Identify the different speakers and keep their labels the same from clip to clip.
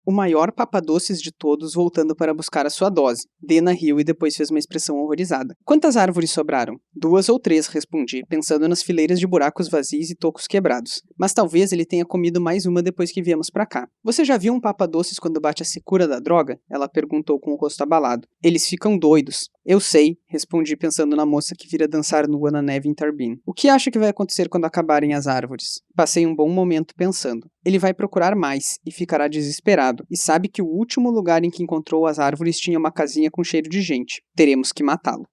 Speaker 1: o maior papadoces de todos voltando para buscar a sua dose. Dena riu e depois fez uma expressão horrorizada. Quantas árvores sobraram? 2 ou 3, respondi, pensando nas fileiras de buracos vazios e tocos quebrados. Mas talvez ele tenha comido mais uma depois que viemos pra cá. Você já viu um papadoces quando bate a secura da droga? Ela perguntou com o rosto abalado. Eles ficam doidos. Eu sei, respondi pensando na moça que vira dançar nua na neve em Tarbin. O que acha que vai acontecer quando acabarem as árvores? Passei um bom momento pensando. Ele vai procurar mais e ficará desesperado, e sabe que o último lugar em que encontrou as árvores tinha uma casinha com cheiro de gente. Teremos que matá-lo.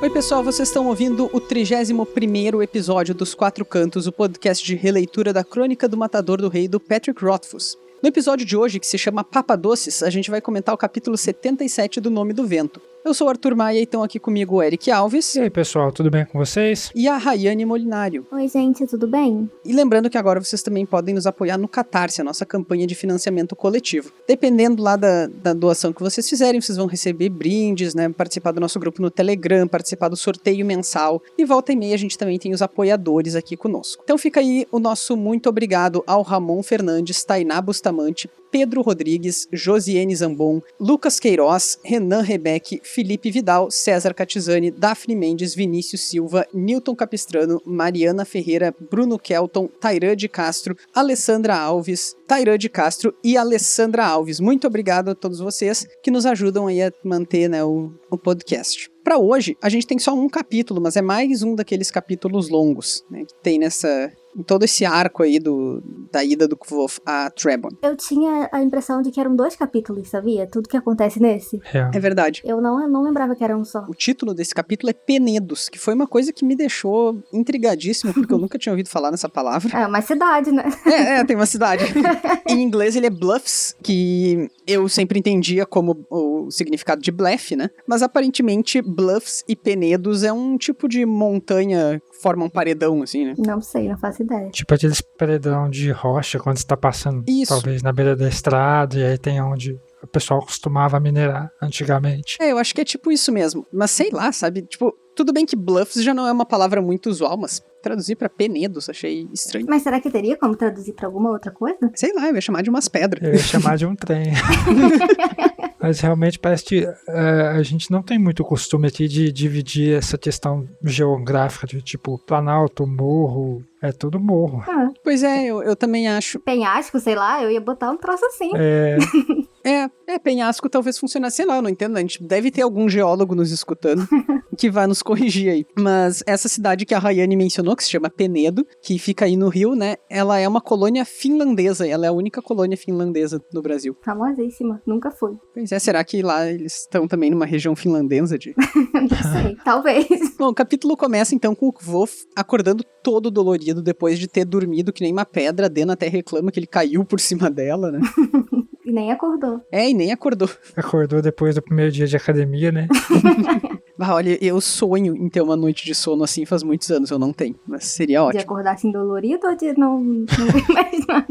Speaker 1: Oi pessoal, vocês estão ouvindo o 31º episódio dos Quatro Cantos, o podcast de releitura da Crônica do Matador do Rei do Patrick Rothfuss. No episódio de hoje, que se chama Papadoces, a gente vai comentar o capítulo 77 do Nome do Vento. Eu sou o Arthur Maia e estão aqui comigo o Eric Alves.
Speaker 2: E aí pessoal, tudo bem com vocês?
Speaker 1: E a Rayane Molinário.
Speaker 3: Oi gente, tudo bem?
Speaker 1: E lembrando que agora vocês também podem nos apoiar no Catarse, a nossa campanha de financiamento coletivo. Dependendo lá da doação que vocês fizerem, vocês vão receber brindes, né? Participar do nosso grupo no Telegram, participar do sorteio mensal. E volta e meia a gente também tem os apoiadores aqui conosco. Então fica aí o nosso muito obrigado ao Ramon Fernandes, Tainá Bustamante, Pedro Rodrigues, Josiane Zambon, Lucas Queiroz, Renan Rebeque, Felipe Vidal, César Catizani, Daphne Mendes, Vinícius Silva, Newton Capistrano, Mariana Ferreira, Bruno Kelton, Tairã de Castro, Alessandra Alves, Tairã de Castro e Alessandra Alves. Muito obrigado a todos vocês que nos ajudam aí a manter, né, o podcast. Para hoje, a gente tem só um capítulo, mas é mais um daqueles capítulos longos, né, que tem em todo esse arco aí da ida do Kvothe a Trebon.
Speaker 3: Eu tinha a impressão de que eram 2 capítulos, sabia? Tudo que acontece nesse.
Speaker 1: É verdade.
Speaker 3: Eu não lembrava que era um só.
Speaker 1: O título desse capítulo é Penedos, que foi uma coisa que me deixou intrigadíssimo, porque eu nunca tinha ouvido falar nessa palavra.
Speaker 3: É uma cidade, né?
Speaker 1: Tem uma cidade. Em inglês ele é Bluffs, que eu sempre entendia como o significado de blefe, né? Mas aparentemente Bluffs e Penedos é um tipo de montanha que forma um paredão, assim, né?
Speaker 3: Não sei, não faço ideia.
Speaker 2: Tipo aqueles paredão de rocha quando você tá passando,
Speaker 1: Isso.
Speaker 2: Talvez na beira da estrada, e aí tem onde o pessoal costumava minerar antigamente.
Speaker 1: Eu acho que é tipo isso mesmo. Mas sei lá, sabe? Tipo, tudo bem que Bluffs já não é uma palavra muito usual, mas traduzir pra Penedos achei estranho.
Speaker 3: Mas será que teria como traduzir pra alguma outra coisa?
Speaker 1: Sei lá, eu ia chamar de umas pedras.
Speaker 2: Eu ia chamar de um trem. Mas realmente parece que a gente não tem muito costume aqui de dividir essa questão geográfica de tipo planalto, morro, é tudo morro.
Speaker 3: Ah,
Speaker 1: Pois é, eu também acho.
Speaker 3: penhasco, sei lá, eu ia botar um troço assim.
Speaker 1: Penhasco talvez funcionasse, sei lá, eu não entendo, a gente deve ter algum geólogo nos escutando que vai nos corrigir aí. Mas essa cidade que a Rayane mencionou, que se chama Penedo, que fica aí no Rio, né, ela é uma colônia finlandesa, ela é a única colônia finlandesa no Brasil.
Speaker 3: Famosíssima, nunca fui.
Speaker 1: Pois é, será que lá eles estão também numa região finlandesa de...
Speaker 3: Não sei, talvez.
Speaker 1: Bom, o capítulo começa então com o Kvothe acordando todo dolorido depois de ter dormido que nem uma pedra. A Dena até reclama que ele caiu por cima dela, né?
Speaker 3: E nem acordou.
Speaker 1: E nem acordou.
Speaker 2: Acordou depois do primeiro dia de academia, né?
Speaker 1: Olha, eu sonho em ter uma noite de sono assim faz muitos anos, eu não tenho, mas seria
Speaker 3: De
Speaker 1: ótimo.
Speaker 3: acordar assim dolorido ou de não ver mais nada?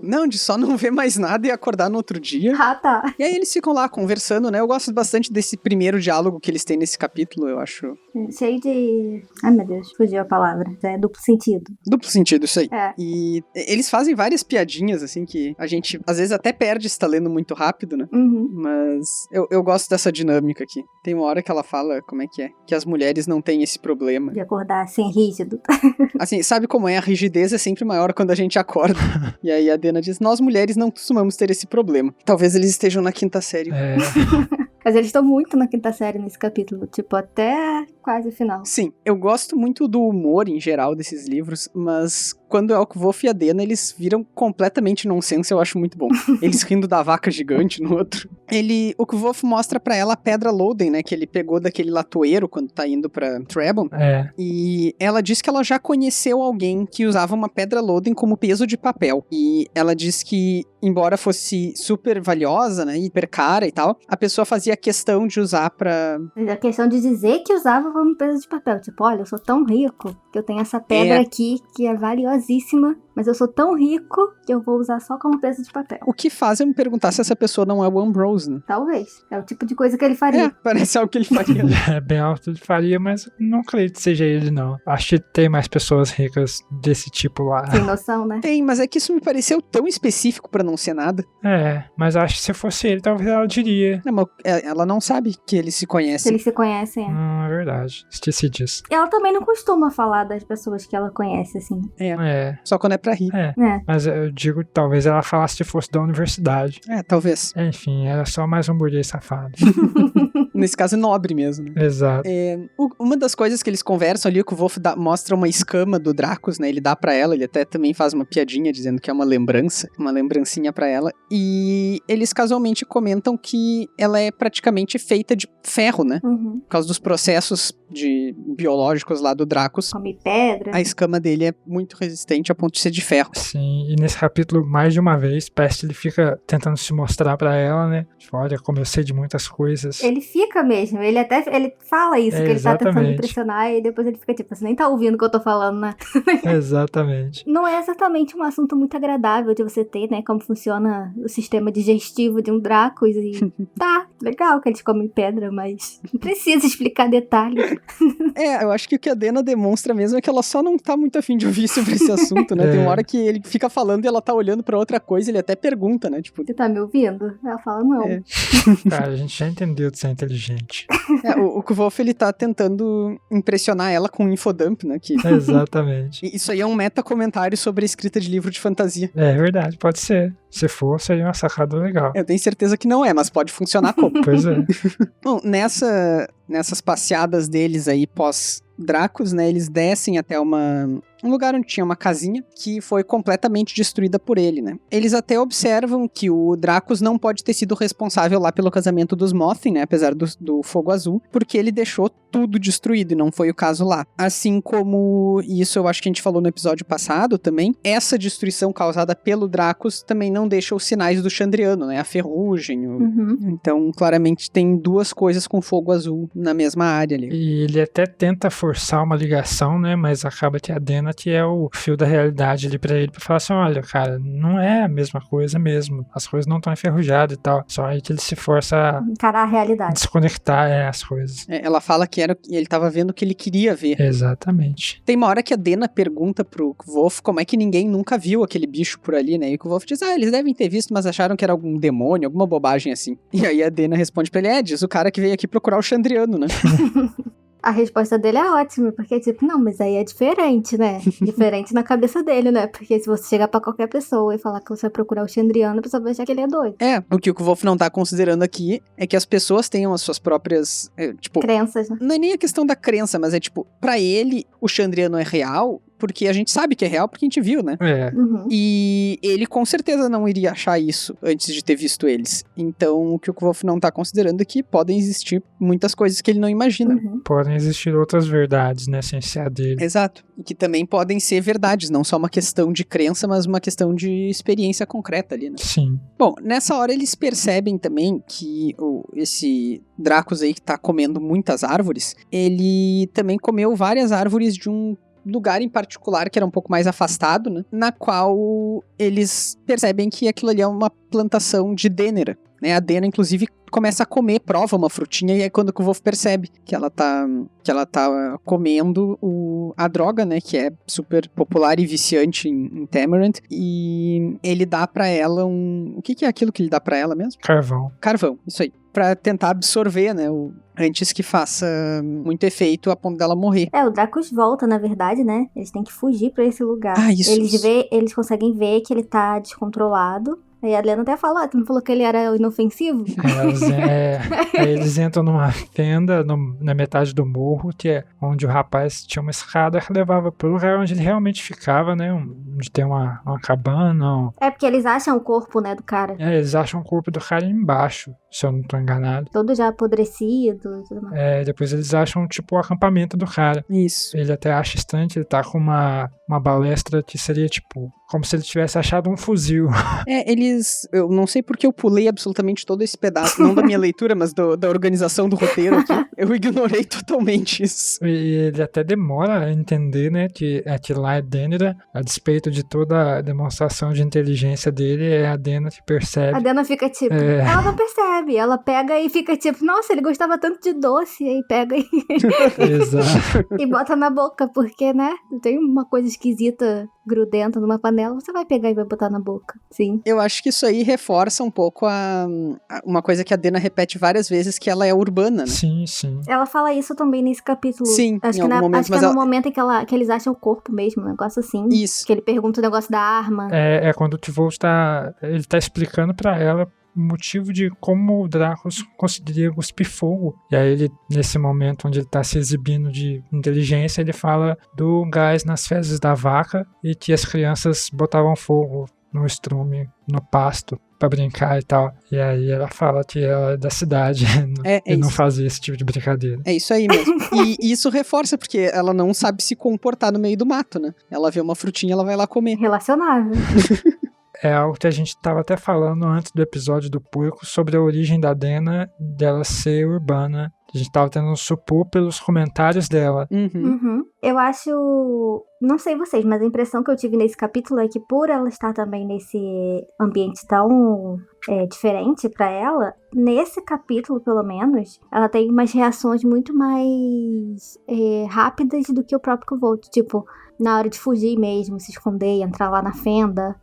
Speaker 1: Não, de só não ver mais nada e acordar no outro dia.
Speaker 3: Ah, tá.
Speaker 1: E aí eles ficam lá conversando, né? Eu gosto bastante desse primeiro diálogo que eles têm nesse capítulo, eu acho.
Speaker 3: Cheio de... Ai, meu Deus, fugiu a palavra. É duplo sentido.
Speaker 1: Duplo sentido, isso aí.
Speaker 3: É.
Speaker 1: E eles fazem várias piadinhas, assim, que a gente às vezes até perde se tá lendo muito rápido, né?
Speaker 3: Uhum.
Speaker 1: Mas eu gosto dessa dinâmica aqui. Tem uma hora que ela fala, como é? Que as mulheres não têm esse problema.
Speaker 3: De acordar assim, rígido.
Speaker 1: Assim, sabe como é? A rigidez é sempre maior quando a gente acorda. E aí a Dena diz, nós mulheres não costumamos ter esse problema. Talvez eles estejam na 5ª série.
Speaker 3: Mas eles estão muito na 5ª série nesse capítulo, tipo, até quase o final.
Speaker 1: Sim, eu gosto muito do humor em geral desses livros, mas quando é o Kvolf e a Dena, eles viram completamente nonsense, eu acho muito bom. Eles rindo da vaca gigante no outro. O Kvolf mostra pra ela a pedra Loden, né, que ele pegou daquele latoeiro quando tá indo pra Trebon. E ela diz que ela já conheceu alguém que usava uma pedra Loden como peso de papel. E ela diz que, embora fosse super valiosa, né, hiper cara e tal, a pessoa fazia questão de usar pra...
Speaker 3: A questão de dizer que usava como peso de papel. Tipo, olha, eu sou tão rico que eu tenho essa pedra aqui que é valiosíssima, mas eu sou tão rico que eu vou usar só como peso de papel.
Speaker 1: O que faz eu me perguntar se essa pessoa não é o Ambrose, né?
Speaker 3: Talvez. É o tipo de coisa que ele faria.
Speaker 1: Parece algo que ele faria.
Speaker 2: É bem alto de faria, mas não acredito que seja ele, não. Acho que tem mais pessoas ricas desse tipo lá.
Speaker 3: Sem noção, né?
Speaker 1: Tem, mas é que isso me pareceu tão específico pra não ser nada.
Speaker 2: Mas acho que se fosse ele, talvez ela diria.
Speaker 1: Não, mas ela não sabe que eles se conhecem.
Speaker 3: Eles se conhecem,
Speaker 2: É verdade. Esqueci disso.
Speaker 3: Ela também não costuma falar das pessoas que ela conhece, assim.
Speaker 1: Só quando é pra rir.
Speaker 2: Mas eu digo, talvez ela falasse se fosse da universidade.
Speaker 1: Talvez.
Speaker 2: Enfim, era só mais um burguês safado.
Speaker 1: Nesse caso, é nobre mesmo. Né?
Speaker 2: Exato.
Speaker 1: Uma das coisas que eles conversam ali, que o Kvolf mostra uma escama do Dracos, né? Ele dá pra ela, ele até também faz uma piadinha dizendo que é uma lembrancinha pra ela. E eles casualmente comentam que ela é praticamente feita de ferro, né?
Speaker 3: Uhum.
Speaker 1: Por causa dos processos biológicos lá do Dracos.
Speaker 3: Come pedra.
Speaker 1: A escama dele é muito resistente a ponto de ser de ferro.
Speaker 2: Sim, e nesse capítulo, mais de uma vez, Pest ele fica tentando se mostrar pra ela, né? Tipo, olha como eu sei de muitas coisas.
Speaker 3: Ele fica mesmo, ele fala isso, que ele tá tentando
Speaker 2: exatamente.
Speaker 3: impressionar, e depois ele fica tipo, você nem tá ouvindo o que eu tô falando, né?
Speaker 2: Exatamente.
Speaker 3: Não é exatamente um assunto muito agradável de você ter, né? Como funciona o sistema digestivo de um Dracos, e tá, legal que eles comem pedra, mas não precisa explicar detalhes.
Speaker 1: Eu acho que o que a Dena demonstra mesmo é que ela só não tá muito afim de ouvir sobre esse assunto, né? Tem uma hora que ele fica falando e ela tá olhando pra outra coisa, ele até pergunta, né? Tipo,
Speaker 3: Você tá me ouvindo? Ela fala, não.
Speaker 2: Cara, a gente já entendeu de ser inteligente.
Speaker 1: O Kvolf, ele tá tentando impressionar ela com um infodump, né?
Speaker 2: Exatamente.
Speaker 1: Isso aí é um meta-comentário sobre a escrita de livro de fantasia.
Speaker 2: É verdade, pode ser. Se for, seria uma sacada legal.
Speaker 1: Eu tenho certeza que não é, mas pode funcionar como.
Speaker 2: Pois é.
Speaker 1: Bom, nessas passeadas deles aí pós-Dracos, né, eles descem até um lugar onde tinha uma casinha que foi completamente destruída por ele, né. Eles até observam que o Dracos não pode ter sido responsável lá pelo casamento dos Mothin, né, apesar do fogo azul, porque ele deixou tudo destruído e não foi o caso lá. Assim como isso eu acho que a gente falou no episódio passado também, essa destruição causada pelo Dracos também não deixa os sinais do Chandriano, né, a ferrugem. Então, claramente tem duas coisas com fogo azul na mesma área ali.
Speaker 2: E ele até tenta forçar uma ligação, né, mas acaba que a Dena que é o fio da realidade ali pra ele, pra falar assim, olha, cara, não é a mesma coisa mesmo, as coisas não estão enferrujadas e tal, só aí que ele se força a
Speaker 3: encarar a realidade,
Speaker 2: desconectar as coisas.
Speaker 1: Ela fala que ele tava vendo o que ele queria ver.
Speaker 2: Exatamente.
Speaker 1: Tem uma hora que a Dena pergunta pro Kvolf como é que ninguém nunca viu aquele bicho por ali, né, e o Kvolf diz, eles devem ter visto, mas acharam que era algum demônio, alguma bobagem assim. E aí a Dena responde pra ele, diz o cara que veio aqui procurar o Chandriano, né.
Speaker 3: A resposta dele é ótima, porque tipo, não, mas aí é diferente, né? Diferente na cabeça dele, né? Porque se você chegar pra qualquer pessoa e falar que você vai procurar o Chandriano, a pessoa vai achar que ele é doido.
Speaker 1: O que o Kvolf não tá considerando aqui é que as pessoas tenham as suas próprias,
Speaker 3: crenças, né?
Speaker 1: Não é nem a questão da crença, mas é tipo, pra ele, o Chandriano é real, porque a gente sabe que é real porque a gente viu, né? E ele com certeza não iria achar isso antes de ter visto eles. Então, o que o Kvolf não tá considerando é que podem existir muitas coisas que ele não imagina.
Speaker 2: Podem existir outras verdades, né, sem ser a dele.
Speaker 1: Exato. E que também podem ser verdades, não só uma questão de crença, mas uma questão de experiência concreta ali, né?
Speaker 2: Sim.
Speaker 1: Bom, nessa hora eles percebem também que esse Dracos aí que tá comendo muitas árvores, ele também comeu várias árvores de um lugar em particular que era um pouco mais afastado, né? Na qual eles percebem que aquilo ali é uma plantação de Dênera, né? A Dena, inclusive, começa a comer, prova uma frutinha, e é quando o Kvolf percebe que ela tá comendo a droga, né? Que é super popular e viciante em Temerant, e ele dá pra ela o que é aquilo que ele dá pra ela mesmo? Carvão, isso aí. Pra tentar absorver, né? Antes que faça muito efeito a ponto dela morrer.
Speaker 3: O Dracos volta, na verdade, né? Eles têm que fugir pra esse lugar.
Speaker 1: Isso.
Speaker 3: Eles conseguem ver que ele tá descontrolado. Aí a Lena até falou, tu não falou que ele era inofensivo?
Speaker 2: Aí eles entram numa fenda na metade do morro, que é onde o rapaz tinha uma escada que levava pro lugar onde ele realmente ficava, né? Onde tem uma cabana.
Speaker 3: É porque eles acham o corpo, né, do cara.
Speaker 2: Eles acham o corpo do cara embaixo, se eu não tô enganado.
Speaker 3: Todo já apodrecido e tudo mais.
Speaker 2: Depois eles acham, tipo, o acampamento do cara.
Speaker 1: Isso.
Speaker 2: Ele até acha estranho, ele tá com uma balestra que seria, tipo, como se ele tivesse achado um fuzil.
Speaker 1: Eu não sei porque eu pulei absolutamente todo esse pedaço, não da minha leitura, mas da organização do roteiro aqui. Eu ignorei totalmente isso.
Speaker 2: E ele até demora a entender, né, que aquilo lá é Dênera, a despeito de toda a demonstração de inteligência dele, é a Dena que percebe.
Speaker 3: A Dena fica tipo, ela não percebe, ela pega e fica tipo, nossa, ele gostava tanto de doce, e aí pega e...
Speaker 2: Exato.
Speaker 3: e bota na boca, porque, né, tem uma coisa esquisita grudenta numa panela, você vai pegar e vai botar na boca, sim.
Speaker 1: Eu acho que isso aí reforça um pouco uma coisa que a Dena repete várias vezes, que ela é urbana, né?
Speaker 2: Sim, sim.
Speaker 3: Ela fala isso também nesse capítulo.
Speaker 1: Sim,
Speaker 3: acho
Speaker 1: em
Speaker 3: que
Speaker 1: algum momento,
Speaker 3: acho que é no momento em que eles acham o corpo mesmo, um negócio assim.
Speaker 1: Isso.
Speaker 3: Que ele pergunta o negócio da arma.
Speaker 2: É quando o T-Volt ele tá explicando pra ela o motivo de como o Dracos conseguiria cuspir fogo. E aí ele, nesse momento onde ele tá se exibindo de inteligência, ele fala do gás nas fezes da vaca e que as crianças botavam fogo no estrume, no pasto, pra brincar e tal. E aí ela fala que ela é da cidade e não fazia esse tipo de brincadeira.
Speaker 1: É isso aí mesmo. E isso reforça, porque ela não sabe se comportar no meio do mato, né? Ela vê uma frutinha, ela vai lá comer.
Speaker 3: Relacionável.
Speaker 2: É algo que a gente estava até falando antes do episódio do Porco sobre a origem da Dena, dela ser urbana. A gente estava tentando supor pelos comentários dela.
Speaker 3: Uhum. Eu acho... Não sei vocês, mas a impressão que eu tive nesse capítulo é que por ela estar também nesse ambiente tão diferente pra ela, nesse capítulo, pelo menos, ela tem umas reações muito mais rápidas do que o próprio Volt. Tipo, na hora de fugir mesmo, se esconder, entrar lá na fenda...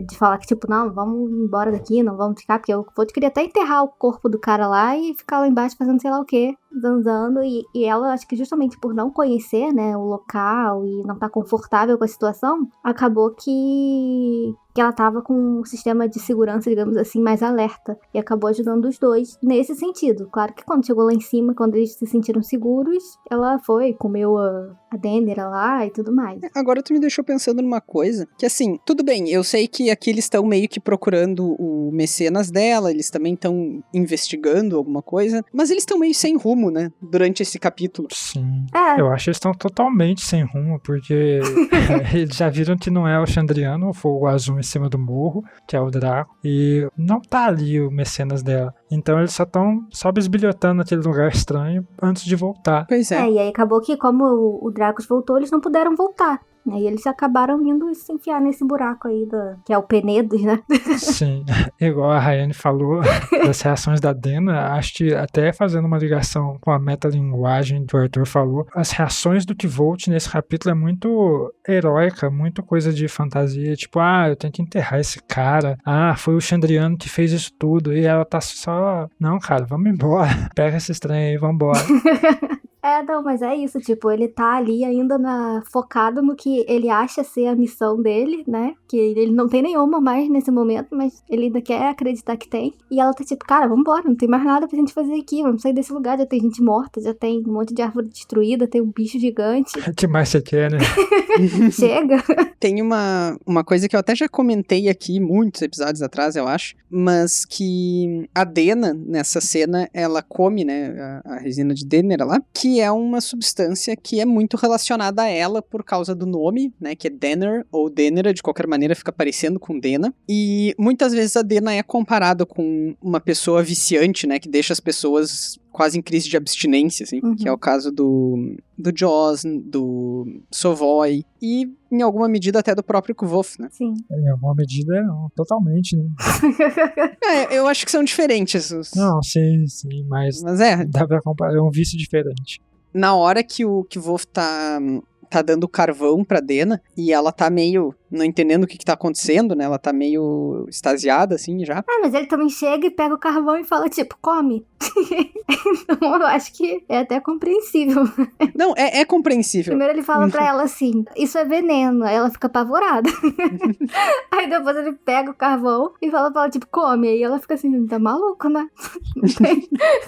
Speaker 3: de falar que, tipo, não, vamos embora daqui, não vamos ficar, porque eu queria até enterrar o corpo do cara lá e ficar lá embaixo fazendo sei lá o quê, zanzando, e ela, acho que justamente por não conhecer, né, o local e não estar confortável com a situação, acabou que ela tava com um sistema de segurança, digamos assim, mais alerta, e acabou ajudando os dois nesse sentido. Claro que quando chegou lá em cima, quando eles se sentiram seguros, ela foi, comeu a Dênera lá e tudo mais.
Speaker 1: Agora tu me deixou pensando numa coisa, que assim, tudo bem, eu sei que aqui eles estão meio que procurando o mecenas dela, eles também estão investigando alguma coisa, mas eles estão meio sem rumo, né, durante esse capítulo.
Speaker 2: Sim. Eu acho que eles estão totalmente sem rumo, porque eles já viram que não é o Chandriano, o fogo azul em cima do morro, que é o Draco, e não tá ali o mecenas dela. Então eles só estão bisbilhotando aquele lugar estranho antes de voltar.
Speaker 1: Pois é.
Speaker 3: E aí acabou que, como o Dracos voltou, eles não puderam voltar. E eles acabaram indo se enfiar nesse buraco aí, que é o Penedos, né?
Speaker 2: Sim, igual a Rayane falou das reações da Dena, acho que até fazendo uma ligação com a metalinguagem que o Arthur falou, as reações do T-Volt nesse capítulo é muito heróica, muito coisa de fantasia, tipo, eu tenho que enterrar esse cara, foi o Chandriano que fez isso tudo, e ela tá só, não, cara, vamos embora, pega esse trem aí, vambora.
Speaker 3: Não, mas é isso, tipo, ele tá ali ainda focado no que ele acha ser a missão dele, né? Que ele não tem nenhuma mais nesse momento, mas ele ainda quer acreditar que tem. E ela tá tipo, cara, vambora, não tem mais nada pra gente fazer aqui, vamos sair desse lugar, já tem gente morta, já tem um monte de árvore destruída, tem um bicho gigante.
Speaker 2: O que mais você quer, né?
Speaker 3: Chega.
Speaker 1: Tem uma coisa que eu até já comentei aqui muitos episódios atrás, eu acho, mas que a Dena, nessa cena, ela come, né, a resina de Dênera lá, que é uma substância que é muito relacionada a ela por causa do nome, né, que é Denner ou Dênera, de qualquer maneira fica parecendo com Dena, e muitas vezes a Dena é comparada com uma pessoa viciante, né, que deixa as pessoas quase em crise de abstinência, assim, que é o caso do Joss, do Sovoi e, em alguma medida, até do próprio Kvof, né?
Speaker 3: Sim.
Speaker 2: Em alguma medida, não, totalmente, né?
Speaker 1: Eu acho que são diferentes.
Speaker 2: Não, sim, mas dá pra comparar, é um vício diferente.
Speaker 1: Na hora que o Kvof tá dando carvão pra Dena, e ela tá meio, não entendendo o que tá acontecendo, né? Ela tá meio extasiada, assim, já.
Speaker 3: Mas ele também chega e pega o carvão e fala, tipo, come. Então eu acho que é até compreensível.
Speaker 1: Não, é compreensível.
Speaker 3: Primeiro ele fala pra ela assim, isso é veneno. Aí ela fica apavorada. Aí depois ele pega o carvão e fala pra ela, tipo, come. Aí ela fica assim, tá maluco, né?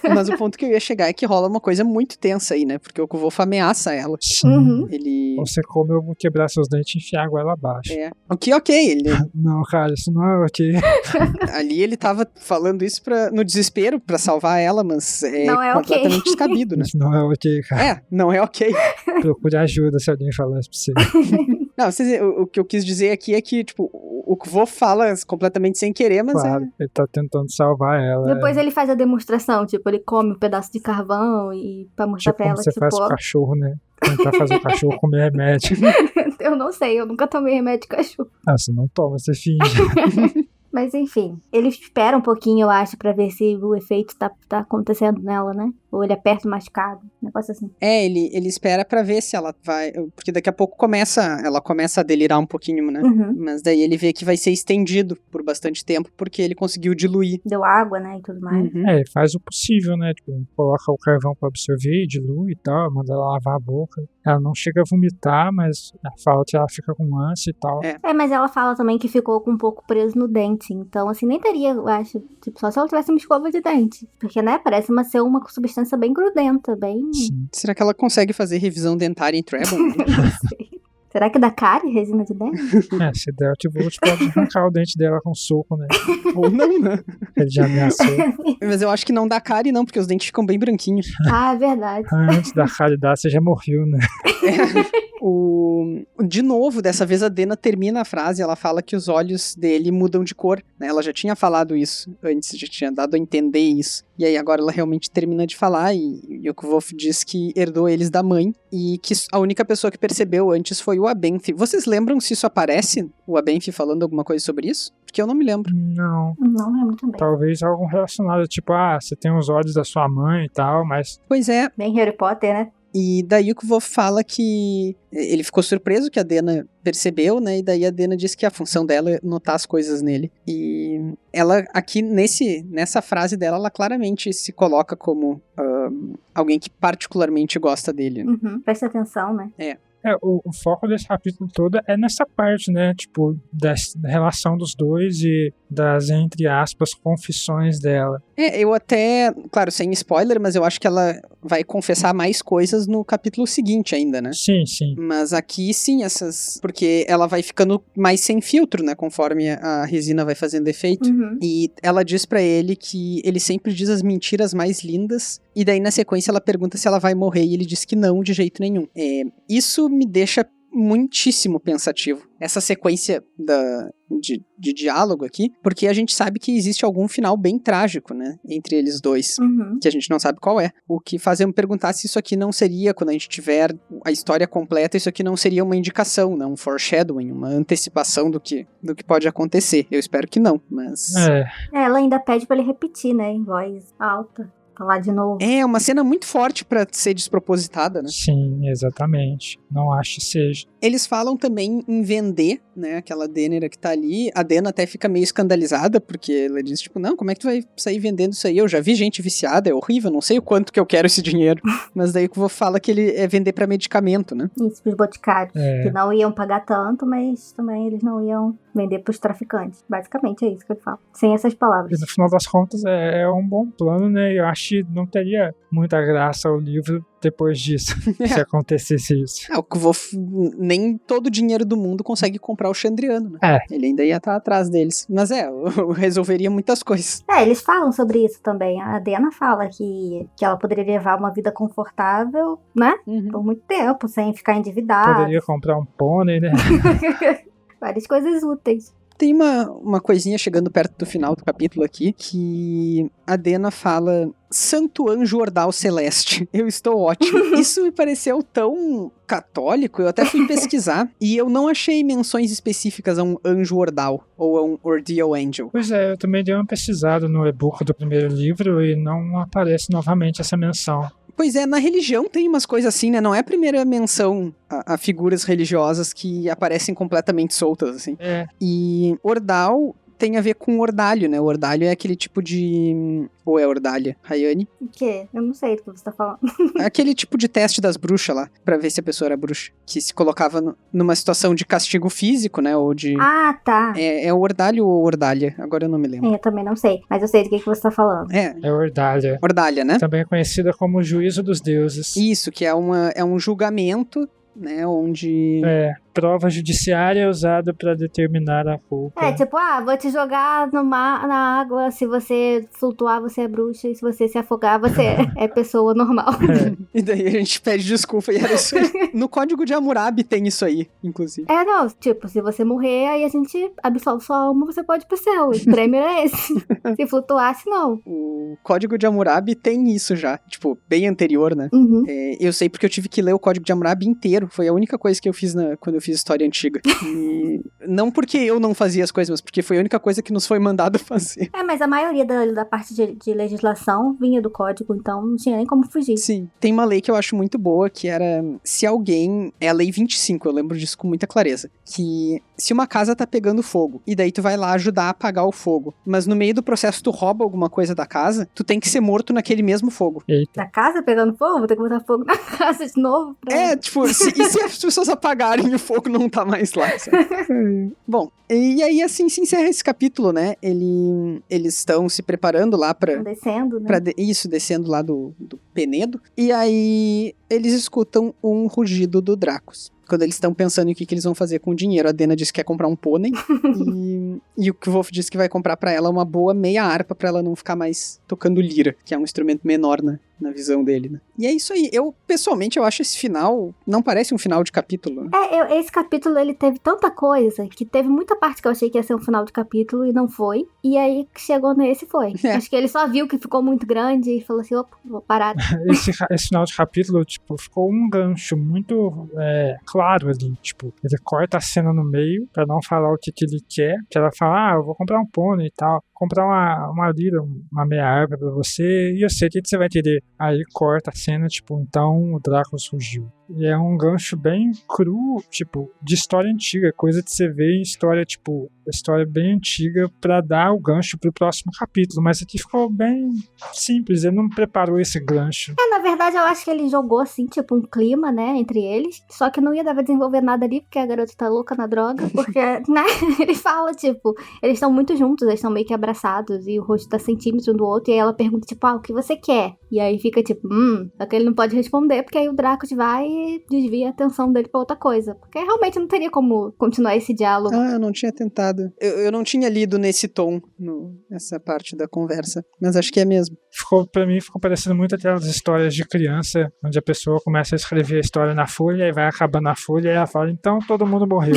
Speaker 1: Mas o ponto que eu ia chegar é que rola uma coisa muito tensa aí, né? Porque o Kvolf ameaça ela.
Speaker 2: Sim.
Speaker 3: Uhum.
Speaker 1: Ele...
Speaker 2: Você come, eu vou quebrar seus dentes e enfiar a goela abaixo.
Speaker 1: O que ok, ele...
Speaker 2: Não, cara, isso não é ok.
Speaker 1: Ali ele tava falando isso no desespero pra salvar ela, mas
Speaker 3: Não é
Speaker 1: completamente
Speaker 3: ok.
Speaker 1: descabido, né?
Speaker 2: Isso não é ok, cara.
Speaker 1: Não é ok.
Speaker 2: Procure ajuda se alguém falar isso pra você.
Speaker 1: Não, o que eu quis dizer aqui é que, tipo, o Kvolf fala completamente sem querer, mas
Speaker 2: Claro, ele tá tentando salvar ela.
Speaker 3: Depois ele faz a demonstração, tipo, ele come um pedaço de carvão e pra mostrar
Speaker 2: Tipo
Speaker 3: pra
Speaker 2: como
Speaker 3: ela,
Speaker 2: você
Speaker 3: tipo,
Speaker 2: faz com o cachorro, né? Tentar fazer o cachorro comer remédio.
Speaker 3: eu não sei, eu nunca tomei remédio de cachorro.
Speaker 2: Você não toma, você finge.
Speaker 3: Mas enfim, ele espera um pouquinho, eu acho, pra ver se o efeito tá acontecendo nela, né? Ou ele aperta o machucado, um negócio assim.
Speaker 1: Ele espera pra ver se ela vai... Porque daqui a pouco ela começa a delirar um pouquinho, né?
Speaker 3: Uhum.
Speaker 1: Mas daí ele vê que vai ser estendido por bastante tempo, porque ele conseguiu diluir.
Speaker 3: Deu água, né, e tudo mais.
Speaker 1: Uhum.
Speaker 2: Ele faz o possível, né? Tipo, coloca o carvão pra absorver, dilui e tal, manda ela lavar a boca. Ela não chega a vomitar, mas a falta ela fica com ânsia e tal.
Speaker 3: Mas ela fala também que ficou com um pouco preso no dente. Então, assim, nem teria, eu acho, tipo, só se ela tivesse uma escova de dente. Porque, né, parece ser uma substância bem grudenta, bem...
Speaker 2: Sim.
Speaker 1: Será que ela consegue fazer revisão dentária em Trebon?
Speaker 3: Não sei. Será que dá cárie, resina de dente?
Speaker 2: Se der, o Volt pode arrancar o dente dela com um soco, né?
Speaker 1: Ou não, né?
Speaker 2: Ele já ameaçou.
Speaker 1: Mas eu acho que não dá cárie não, porque os dentes ficam bem branquinhos.
Speaker 3: Ah, é verdade.
Speaker 2: Antes da caridade, você já morreu, né?
Speaker 1: De novo, dessa vez a Dena termina a frase, ela fala que os olhos dele mudam de cor, né? Ela já tinha falado isso antes, já tinha dado a entender isso. E aí agora ela realmente termina de falar e o Kvolf diz que herdou eles da mãe e que a única pessoa que percebeu antes foi o Abenfi. Vocês lembram se isso aparece, o Abenfi falando alguma coisa sobre isso? Porque eu não me lembro.
Speaker 2: Não.
Speaker 3: Não lembro também.
Speaker 2: Talvez algo relacionado, tipo, você tem os olhos da sua mãe e tal, mas...
Speaker 1: Pois é.
Speaker 3: Bem Harry Potter, né?
Speaker 1: E daí o Kvolf fala que ele ficou surpreso que a Dena percebeu, né? E daí a Dena disse que a função dela é notar as coisas nele. E ela, aqui nessa frase dela, ela claramente se coloca como alguém que particularmente gosta dele.
Speaker 3: Uhum. Presta atenção, né?
Speaker 2: O foco desse capítulo todo é nessa parte, né? Tipo, da relação dos dois e das, entre aspas, confissões dela.
Speaker 1: Eu até, claro, sem spoiler, mas eu acho que ela vai confessar mais coisas no capítulo seguinte ainda, né?
Speaker 2: Sim, sim.
Speaker 1: Mas aqui, sim, porque ela vai ficando mais sem filtro, né? Conforme a resina vai fazendo efeito.
Speaker 3: Uhum.
Speaker 1: E ela diz pra ele que ele sempre diz as mentiras mais lindas. E daí, na sequência, ela pergunta se ela vai morrer e ele diz que não, de jeito nenhum. Isso me deixa muitíssimo pensativo. Essa sequência de diálogo aqui, porque a gente sabe que existe algum final bem trágico, né, entre eles dois, que a gente não sabe qual é. O que faz eu me perguntar se isso aqui não seria, quando a gente tiver a história completa, isso aqui não seria uma indicação, né, um foreshadowing, uma antecipação do que pode acontecer. Eu espero que não, mas...
Speaker 3: Ela ainda pede pra ele repetir, né, em voz alta. Falar de novo.
Speaker 1: É uma cena muito forte pra ser despropositada, né?
Speaker 2: Sim, exatamente. Não acho que seja.
Speaker 1: Eles falam também em vender, né, aquela Dênera que tá ali. A Dena até fica meio escandalizada, porque ela diz, tipo, não, como é que tu vai sair vendendo isso aí? Eu já vi gente viciada, é horrível, não sei o quanto que eu quero esse dinheiro. Mas daí o que eu vou falar que ele é vender pra medicamento, né?
Speaker 3: Isso, pros boticários. Que não iam pagar tanto, mas também eles não iam vender pros traficantes. Basicamente é isso que ele fala. Sem essas palavras.
Speaker 2: E no final das contas é um bom plano, né? Eu acho que não teria muita graça o livro depois disso, se acontecesse isso.
Speaker 1: O Kvolf, nem todo o dinheiro do mundo consegue comprar o Chandriano, né? Ele ainda ia estar atrás deles. Mas eu resolveria muitas coisas.
Speaker 3: Eles falam sobre isso também. A Dena fala que ela poderia levar uma vida confortável, né? Por muito tempo, sem ficar endividada.
Speaker 2: Poderia comprar um pônei, né?
Speaker 3: Várias coisas úteis.
Speaker 1: Tem uma coisinha chegando perto do final do capítulo aqui, que a Dena fala: Santo Anjo Ordal Celeste, eu estou ótimo. Isso me pareceu tão católico, eu até fui pesquisar, e eu não achei menções específicas a um Anjo Ordal, ou a um Ordeal Angel.
Speaker 2: Pois é, eu também dei uma pesquisada no e-book do primeiro livro, e não aparece novamente essa menção.
Speaker 1: Pois é, na religião tem umas coisas assim, né? Não é a primeira menção a figuras religiosas que aparecem completamente soltas, assim. E Ordal tem a ver com ordalho, né? O ordalho é aquele tipo de... Ou é ordalha, Rayane?
Speaker 3: O quê? Eu não sei do que você tá falando.
Speaker 1: Aquele tipo de teste das bruxas lá, pra ver se a pessoa era bruxa. Que se colocava numa situação de castigo físico, né? Ou de...
Speaker 3: Ah, tá.
Speaker 1: É ordalho ou ordalha? Agora eu não me lembro.
Speaker 3: Eu também não sei, mas eu sei do que você tá falando.
Speaker 2: É Ordalha.
Speaker 1: Ordalha, né?
Speaker 2: Também é conhecida como juízo dos deuses.
Speaker 1: Isso, que é um julgamento, né? Onde...
Speaker 2: Prova judiciária usada pra determinar a culpa.
Speaker 3: Tipo, vou te jogar na água, se você flutuar, você é bruxa, e se você se afogar, você é pessoa normal.
Speaker 1: E daí a gente pede desculpa e era isso aí. No Código de Hammurabi tem isso aí, inclusive.
Speaker 3: Não, tipo, se você morrer, aí a gente absolve sua alma, você pode ir pro céu. O prêmio é esse. Se flutuasse, não.
Speaker 1: O Código de Hammurabi tem isso já, tipo, bem anterior, né?
Speaker 3: Uhum.
Speaker 1: Eu sei porque eu tive que ler o Código de Hammurabi inteiro, foi a única coisa que eu fiz quando eu fiz história antiga. E não porque eu não fazia as coisas, mas porque foi a única coisa que nos foi mandado fazer.
Speaker 3: Mas a maioria da parte de legislação vinha do código, então não tinha nem como fugir.
Speaker 1: Sim. Tem uma lei que eu acho muito boa, que era, se alguém... É a Lei 25, eu lembro disso com muita clareza. Que se uma casa tá pegando fogo, e daí tu vai lá ajudar a apagar o fogo, mas no meio do processo tu rouba alguma coisa da casa, tu tem que ser morto naquele mesmo fogo.
Speaker 2: Eita.
Speaker 3: Na casa pegando fogo? Vou ter que botar fogo na casa de novo?
Speaker 1: Tipo, e se as pessoas apagarem e o fogo não tá mais lá, sabe? Bom, e aí assim se encerra esse capítulo, né? Eles estão se preparando lá pra...
Speaker 3: Descendo, né?
Speaker 1: Descendo lá do Penedo. E aí eles escutam um rugido do Dracos. Quando eles estão pensando em o que eles vão fazer com o dinheiro, a Dena disse que quer comprar um pônei. e o Kvolf disse que vai comprar pra ela uma boa meia harpa pra ela não ficar mais tocando lira, que é um instrumento menor, né? Na visão dele, né? E é isso aí. Pessoalmente, eu acho esse final... Não parece um final de capítulo, né?
Speaker 3: Esse capítulo, ele teve tanta coisa, que teve muita parte que eu achei que ia ser um final de capítulo e não foi. E aí, chegou nesse foi. Acho que ele só viu que ficou muito grande e falou assim, opa, vou parar.
Speaker 2: Esse final de capítulo, tipo, ficou um gancho muito claro ali. Tipo, ele corta a cena no meio pra não falar o que ele quer. Que ela fala, eu vou comprar um pônei e tal. Comprar uma lira, uma meia harpa pra você. E eu sei o que você vai querer. Aí corta a cena, tipo, então o Drácula surgiu. E é um gancho bem cru, tipo, de história antiga, coisa de você ver em história, tipo, história bem antiga pra dar o gancho pro próximo capítulo, mas aqui ficou bem simples, ele não preparou esse gancho.
Speaker 3: Na verdade, eu acho que ele jogou, assim, tipo, um clima, né, entre eles, só que não ia dar pra desenvolver nada ali, porque a garota tá louca na droga, porque, né, ele fala, tipo, eles estão muito juntos, eles estão meio que abraçados, e o rosto tá centímetro um do outro, e aí ela pergunta, tipo, o que você quer? E aí fica, tipo, só que ele não pode responder, porque aí o Dracos vai e desvia a atenção dele pra outra coisa. Porque realmente não teria como continuar esse diálogo.
Speaker 1: Eu não tinha tentado. Eu não tinha lido nesse tom, nessa parte da conversa. Mas acho que é mesmo.
Speaker 2: Pra mim, ficou parecendo muito aquelas histórias de criança, onde a pessoa começa a escrever a história na folha, e vai acabando na folha, e ela fala, então todo mundo morreu.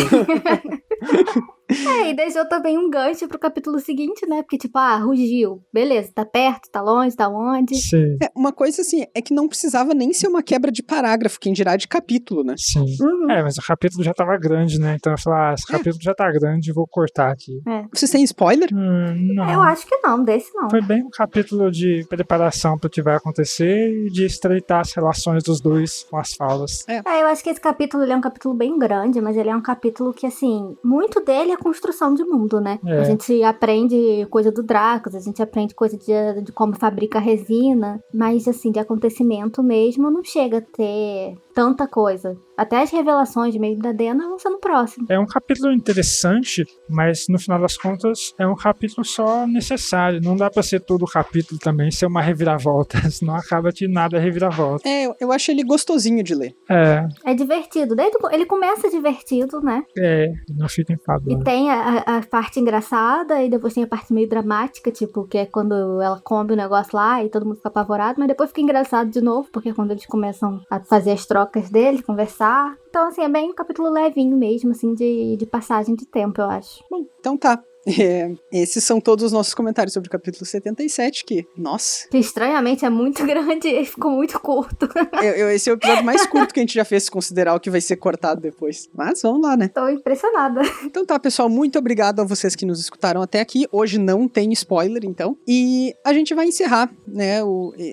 Speaker 3: E deixou também um gancho pro capítulo seguinte, né? Porque, tipo, rugiu. Beleza, tá perto, tá longe, tá onde?
Speaker 2: Sim.
Speaker 1: Uma coisa assim, é que não precisava nem ser uma quebra de parágrafo, quem dirá de capítulo, né?
Speaker 2: Sim.
Speaker 3: Uhum.
Speaker 2: Mas o capítulo já tava grande, né? Então eu falei, esse capítulo já tá grande, vou cortar aqui.
Speaker 1: Vocês têm spoiler?
Speaker 2: Não.
Speaker 3: Eu acho que não, desse não.
Speaker 2: Foi bem um capítulo de preparação pro que vai acontecer e de estreitar as relações dos dois com as falas.
Speaker 3: Eu acho que esse capítulo ele é um capítulo bem grande, mas ele é um capítulo que, assim, muito dele é construção de mundo, né? A gente aprende coisa do Dracos, a gente aprende coisa de como fabrica resina, mas, assim, de acontecimento mesmo, não chega a ter tanta coisa. Até as revelações meio da Dena vão ser no próximo.
Speaker 2: É um capítulo interessante, mas no final das contas é um capítulo só necessário. Não dá pra ser todo o capítulo também ser uma reviravolta, senão acaba de nada reviravolta.
Speaker 1: Eu acho ele gostosinho de ler.
Speaker 3: É divertido. Ele começa divertido, né?
Speaker 2: Não fica enfadado.
Speaker 3: E tem a parte engraçada e depois tem a parte meio dramática, tipo, que é quando ela come o negócio lá e todo mundo fica apavorado, mas depois fica engraçado de novo, porque é quando eles começam a fazer as trocas deles, conversar. Então, assim, é bem um capítulo levinho mesmo, assim, de passagem de tempo, eu acho.
Speaker 1: Bom, então tá. Esses são todos os nossos comentários sobre o capítulo 77, que, nossa...
Speaker 3: Que estranhamente é muito grande e ficou muito curto.
Speaker 1: Esse é o episódio mais curto que a gente já fez, se considerar o que vai ser cortado depois. Mas vamos lá, né?
Speaker 3: Tô impressionada.
Speaker 1: Então tá, pessoal, muito obrigado a vocês que nos escutaram até aqui. Hoje não tem spoiler, então. E a gente vai encerrar, né,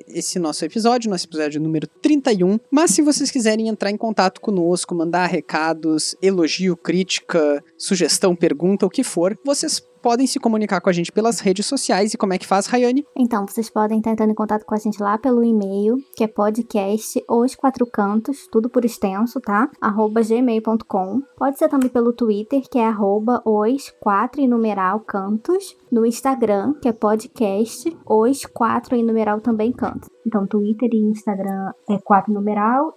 Speaker 1: esse nosso episódio número 31. Mas se vocês quiserem entrar em contato conosco, mandar recados, elogio, crítica, sugestão, pergunta, o que for, vocês podem se comunicar com a gente pelas redes sociais. E como é que faz, Rayane?
Speaker 3: Então, vocês podem estar entrando em contato com a gente lá pelo e-mail, que é podcast os4cantos, tudo por extenso, tá? @gmail.com. Pode ser também pelo Twitter, que é @os4cantos. No Instagram, que é podcast os4 também cantos. Então, Twitter e Instagram é 4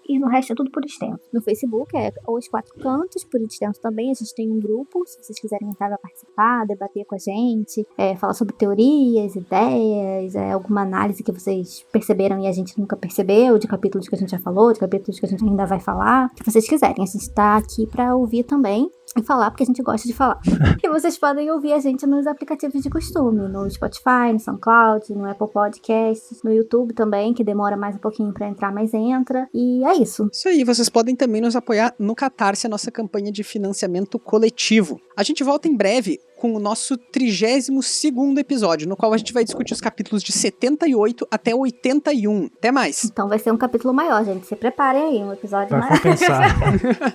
Speaker 3: e no resto é tudo por extenso. No Facebook é os4cantos, por extenso também. A gente tem um grupo, se vocês quiserem entrar pra participar, debater com a gente, falar sobre teorias, ideias, alguma análise que vocês perceberam e a gente nunca percebeu, de capítulos que a gente já falou, de capítulos que a gente ainda vai falar. Se vocês quiserem, a gente tá aqui pra ouvir também. E falar, porque a gente gosta de falar. E vocês podem ouvir a gente nos aplicativos de costume, no Spotify, no SoundCloud, no Apple Podcasts, no YouTube também, que demora mais um pouquinho pra entrar, mas entra. E é isso.
Speaker 1: Isso aí, vocês podem também nos apoiar no Catarse, a nossa campanha de financiamento coletivo. A gente volta em breve com o nosso 32º episódio, no qual a gente vai discutir os capítulos de 78 até 81. Até mais!
Speaker 3: Então vai ser um capítulo maior, gente. Se preparem aí, um episódio
Speaker 2: Vai
Speaker 3: maior.
Speaker 2: compensar.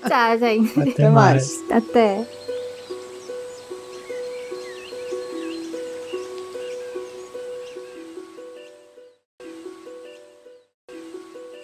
Speaker 3: Tchau, gente.
Speaker 2: Até mais.
Speaker 3: Até.